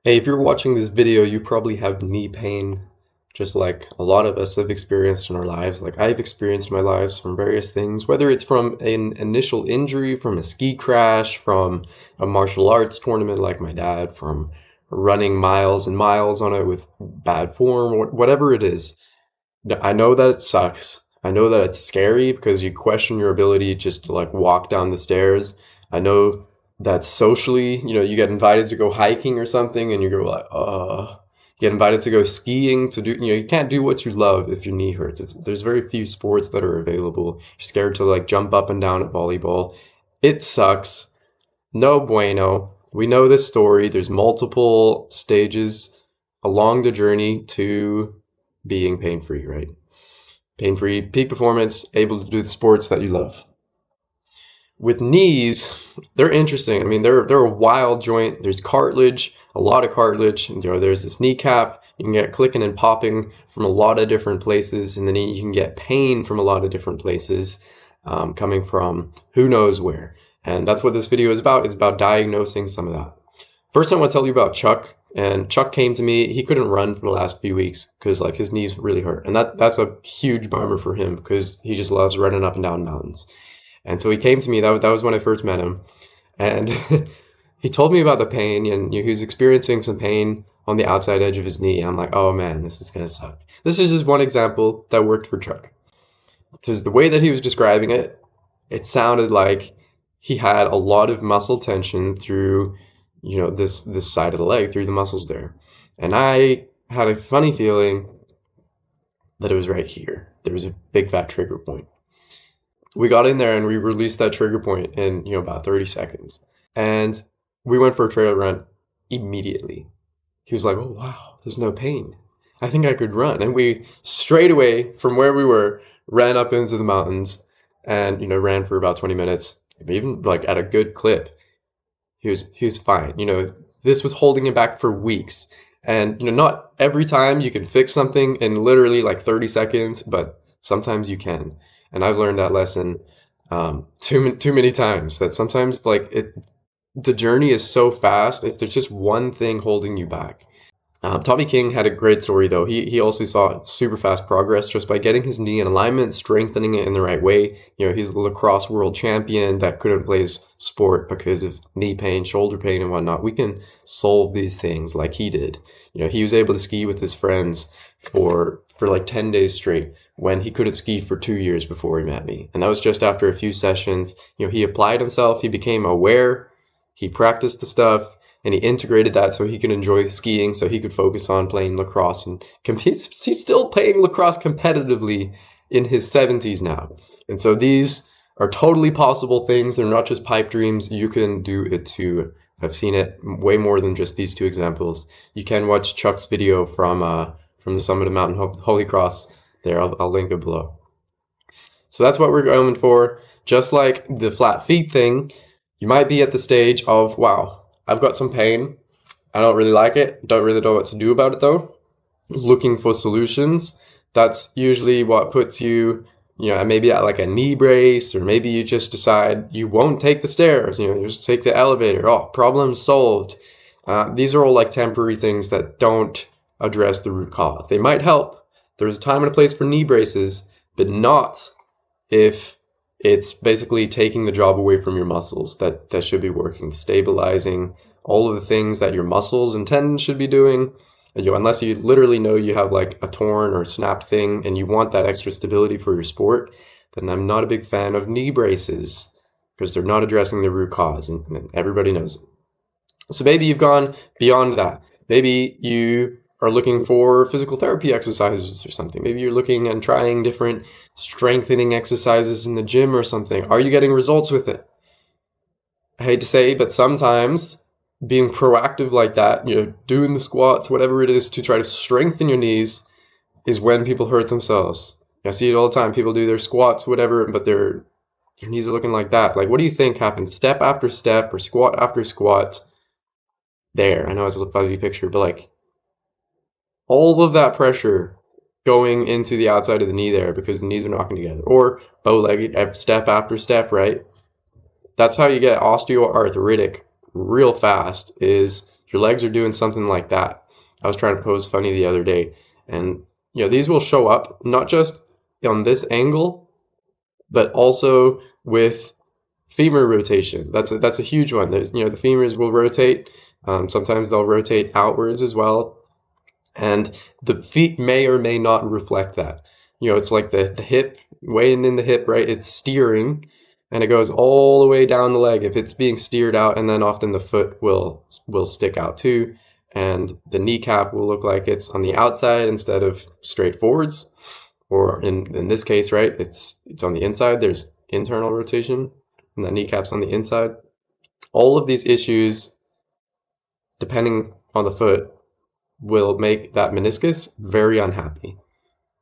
Hey, if you're watching this video, you probably have knee pain, just like a lot of us have experienced in our lives. Like I've experienced in my lives from various things, whether it's from an initial injury, from a ski crash, from a martial arts tournament like my dad, from running miles and miles on it with bad form, whatever it is. I know that it sucks. I know that it's scary because you question your ability just to like walk down the stairs. I know that socially, you get invited to go hiking or something and you go like, you get invited to go skiing to do, you can't do what you love if your knee hurts. There's very few sports that are available. You're scared to like jump up and down at volleyball. It sucks. No bueno. We know this story. There's multiple stages along the journey to being pain free, right? Pain free, peak performance, able to do the sports that you love. With knees, they're interesting. I mean, they're a wild joint. There's cartilage, a lot of cartilage. There's this kneecap. You can get clicking and popping from a lot of different places, and then you can get pain from a lot of different places, coming from who knows where. And that's what this video is about. It's about diagnosing some of that. First, I want to tell you about Chuck. And Chuck came to me. He couldn't run for the last few weeks because like his knees really hurt, and that's a huge bummer for him because he just loves running up and down mountains. And so he came to me. That was when I first met him, and he told me about the pain, and he was experiencing some pain on the outside edge of his knee. And I'm like, oh man, this is gonna suck. This is just one example that worked for Chuck. Because the way that he was describing it, it sounded like he had a lot of muscle tension through, this side of the leg, through the muscles there. And I had a funny feeling that it was right here. There was a big fat trigger point. We got in there and we released that trigger point in, about 30 seconds. And we went for a trail run immediately. He was like, oh, wow, there's no pain. I think I could run. And we straight away from where we were ran up into the mountains and, ran for about 20 minutes, even like at a good clip. He was fine. This was holding him back for weeks. And, not every time you can fix something in literally like 30 seconds, but sometimes you can. And I've learned that lesson too many times, that sometimes the journey is so fast if there's just one thing holding you back. Tommy King had a great story though. He also saw super fast progress just by getting his knee in alignment, strengthening it in the right way. He's a lacrosse world champion that couldn't play his sport because of knee pain, shoulder pain, and whatnot. We can solve these things like he did. He was able to ski with his friends for like 10 days straight when he couldn't ski for 2 years before he met me. And that was just after a few sessions. He applied himself, he became aware, he practiced the stuff, and he integrated that so he could enjoy skiing, so he could focus on playing lacrosse. And he's still playing lacrosse competitively in his 70s now. And so these are totally possible things. They're not just pipe dreams. You can do it too. I've seen it way more than just these two examples. You can watch Chuck's video from the summit of Mountain Holy Cross. There, I'll link it below. So that's what we're going for. Just like the flat feet thing, you might be at the stage of, wow, I've got some pain. I don't really like it. Don't really know what to do about it though. Looking for solutions. That's usually what puts you, maybe at like a knee brace, or maybe you just decide you won't take the stairs, you just take the elevator. Oh, problem solved. These are all like temporary things that don't address the root cause. They might help. There's a time and a place for knee braces, but not if it's basically taking the job away from your muscles that should be working, stabilizing all of the things that your muscles and tendons should be doing. Unless you literally know you have like a torn or snapped thing and you want that extra stability for your sport, then I'm not a big fan of knee braces because they're not addressing the root cause, and everybody knows it. So maybe you've gone beyond that. Maybe you are looking for physical therapy exercises or something. Maybe you're looking and trying different strengthening exercises in the gym or something. Are you getting results with it? I hate to say, but sometimes being proactive like that, doing the squats, whatever it is to try to strengthen your knees, is when people hurt themselves. I see it all the time. People do their squats, whatever, but their knees are looking like that. Like, what do you think happens step after step or squat after squat? There, I know it's a fuzzy picture, but like, all of that pressure going into the outside of the knee there because the knees are knocking together, or bow-legged step after step, right? That's how you get osteoarthritic real fast, is your legs are doing something like that. I was trying to pose funny the other day, and these will show up not just on this angle, but also with femur rotation. That's a huge one. There's the femurs will rotate. Sometimes they'll rotate outwards as well, and the feet may or may not reflect that. It's like the hip, weighing in the hip, right? It's steering, and it goes all the way down the leg if it's being steered out, and then often the foot will stick out too, and the kneecap will look like it's on the outside instead of straight forwards, or in this case, right? It's on the inside. There's internal rotation, and the kneecap's on the inside. All of these issues, depending on the foot, will make that meniscus very unhappy,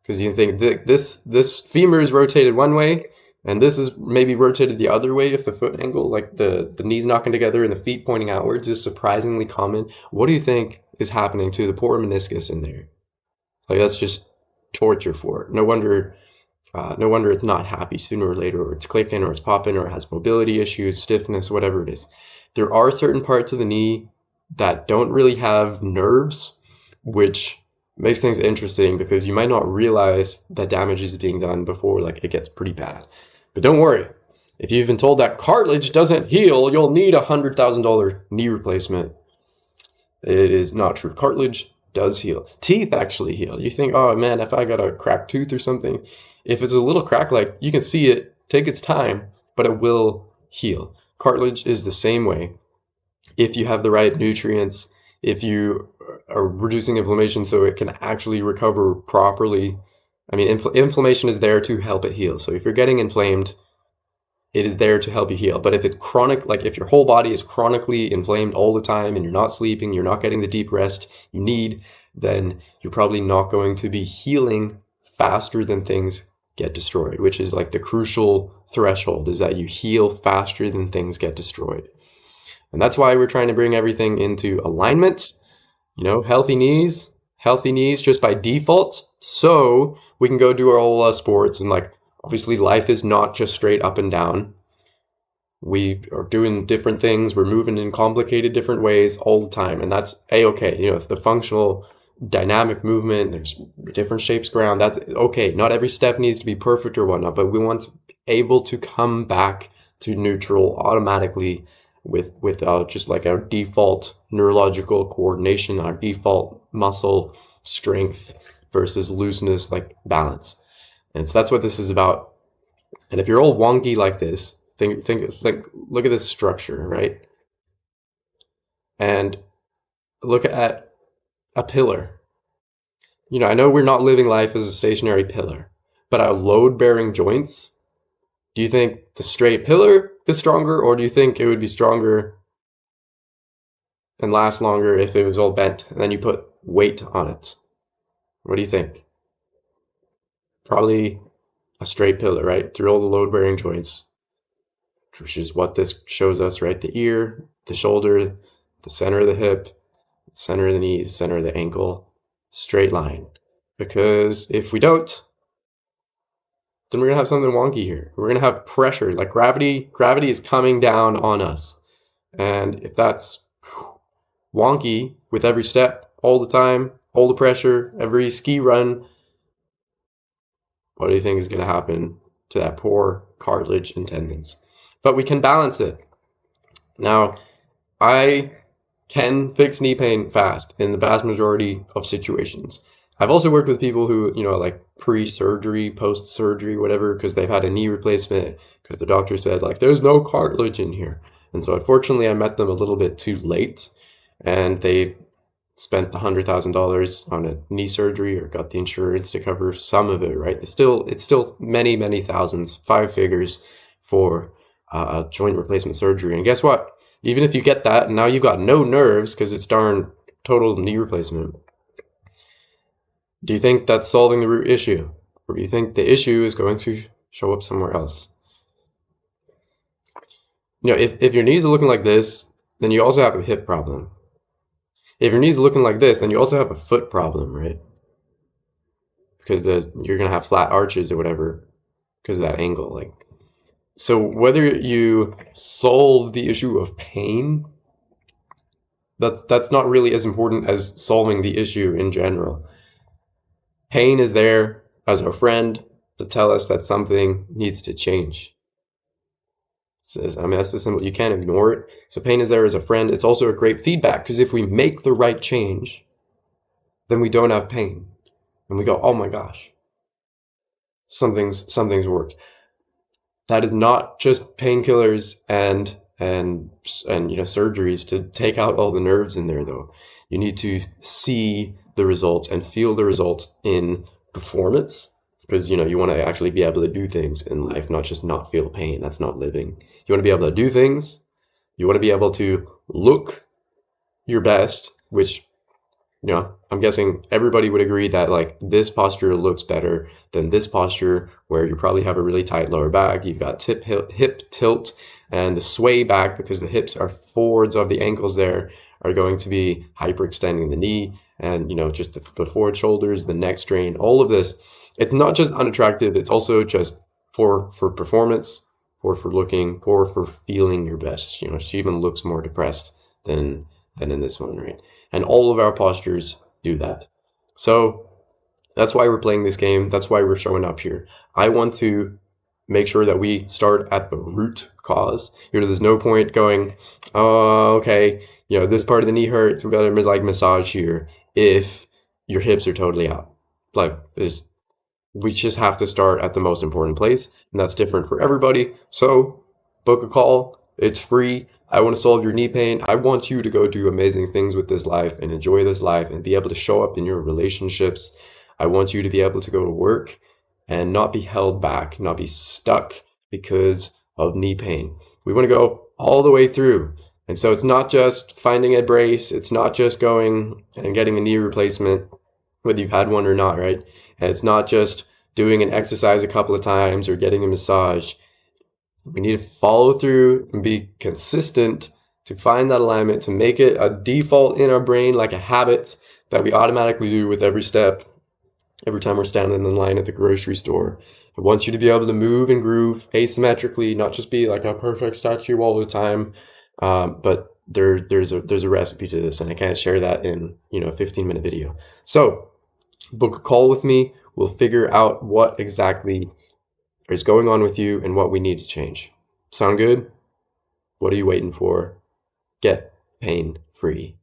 because you think this femur is rotated one way and this is maybe rotated the other way. If the foot angle, like the knees knocking together and the feet pointing outwards, is surprisingly common. What do you think is happening to the poor meniscus in there? Like, that's just torture for it. No wonder it's not happy sooner or later, or it's clicking, or it's popping, or it has mobility issues, stiffness, whatever it is. There are certain parts of the knee that don't really have nerves, which makes things interesting because you might not realize that damage is being done before it gets pretty bad. But don't worry, if you've been told that cartilage doesn't heal, you'll need a $100,000 knee replacement. It is not true. Cartilage does heal. Teeth actually heal. You think, oh man, if I got a cracked tooth or something, if it's a little crack, you can see it, take its time, but it will heal. Cartilage is the same way. If you have the right nutrients, if you are reducing inflammation so it can actually recover properly. I mean, inflammation is there to help it heal. So if you're getting inflamed, it is there to help you heal. But if it's chronic, if your whole body is chronically inflamed all the time and you're not sleeping, you're not getting the deep rest you need, then you're probably not going to be healing faster than things get destroyed, which is the crucial threshold, is that you heal faster than things get destroyed. And that's why we're trying to bring everything into alignment. Healthy knees just by default, so we can go do our whole sports. And obviously life is not just straight up and down. We are doing different things. We're moving in complicated different ways all the time. And that's A-okay. The functional dynamic movement, there's different shapes ground. That's okay. Not every step needs to be perfect or whatnot, but we want to be able to come back to neutral automatically with just our default neurological coordination, our default muscle strength versus looseness, balance. And so that's what this is about. And if you're all wonky like this, think look at this structure, right? And look at a pillar. I know we're not living life as a stationary pillar, but our load-bearing joints, do you think the straight pillar is stronger, or do you think it would be stronger and last longer if it was all bent and then you put weight on it? What do you think? Probably a straight pillar, right? Through all the load-bearing joints, which is what this shows us, right? The ear, the shoulder, the center of the hip, the center of the knee, the center of the ankle, straight line. Because if we don't, then we're going to have something wonky here. We're going to have pressure, gravity is coming down on us. And if that's wonky with every step, all the time, all the pressure, every ski run, what do you think is going to happen to that poor cartilage and tendons? But we can balance it. Now, I can fix knee pain fast in the vast majority of situations. I've also worked with people who, pre-surgery, post-surgery, whatever, because they've had a knee replacement, because the doctor said, there's no cartilage in here. And so unfortunately, I met them a little bit too late, and they spent the $100,000 on a knee surgery or got the insurance to cover some of it, right? It's still many, many thousands, 5 figures for a joint replacement surgery. And guess what? Even if you get that, and now you've got no nerves because it's darn total knee replacement. Do you think that's solving the root issue? Or do you think the issue is going to show up somewhere else? If your knees are looking like this, then you also have a hip problem. If your knees are looking like this, then you also have a foot problem, right? Because you're going to have flat arches or whatever because of that angle. So whether you solve the issue of pain That's not really as important as solving the issue in general. Pain is there as our friend to tell us that something needs to change. I mean, that's the simple. You can't ignore it. So pain is there as a friend. It's also a great feedback because if we make the right change, then we don't have pain, and we go, "Oh my gosh, something's worked." That is not just painkillers and surgeries to take out all the nerves in there though. You need to see the results and feel the results in performance because you want to actually be able to do things in life, not just not feel pain. That's not living. You want to be able to do things. You want to be able to look your best, which I'm guessing everybody would agree that like this posture looks better than this posture where you probably have a really tight lower back. You've got hip tilt and the sway back because the hips are forwards of the ankles there are going to be hyperextending the knee and just the forward shoulders, the neck strain, all of this. It's not just unattractive. It's also just poor for performance, poor for looking, poor for feeling your best. She even looks more depressed than in this one, right? And all of our postures do that. So that's why we're playing this game. That's why we're showing up here. I want to make sure that we start at the root cause. There's no point going, oh, okay, this part of the knee hurts. We've got to like massage here if your hips are totally out. Like, we just have to start at the most important place, and that's different for everybody. So book a call. It's free. I want to solve your knee pain. I want you to go do amazing things with this life and enjoy this life and be able to show up in your relationships. I want you to be able to go to work and not be held back, not be stuck because of knee pain. We want to go all the way through. And so it's not just finding a brace. It's not just going and getting a knee replacement, whether you've had one or not, right? And it's not just doing an exercise a couple of times or getting a massage. We need to follow through and be consistent to find that alignment, to make it a default in our brain, like a habit that we automatically do with every step, every time we're standing in line at the grocery store. I want you to be able to move and groove asymmetrically, not just be like a perfect statue all the time. But there's a recipe to this, and I can't share that in a 15-minute video. So book a call with me. We'll figure out what exactly is going on with you and what we need to change. Sound good? What are you waiting for? Get pain free.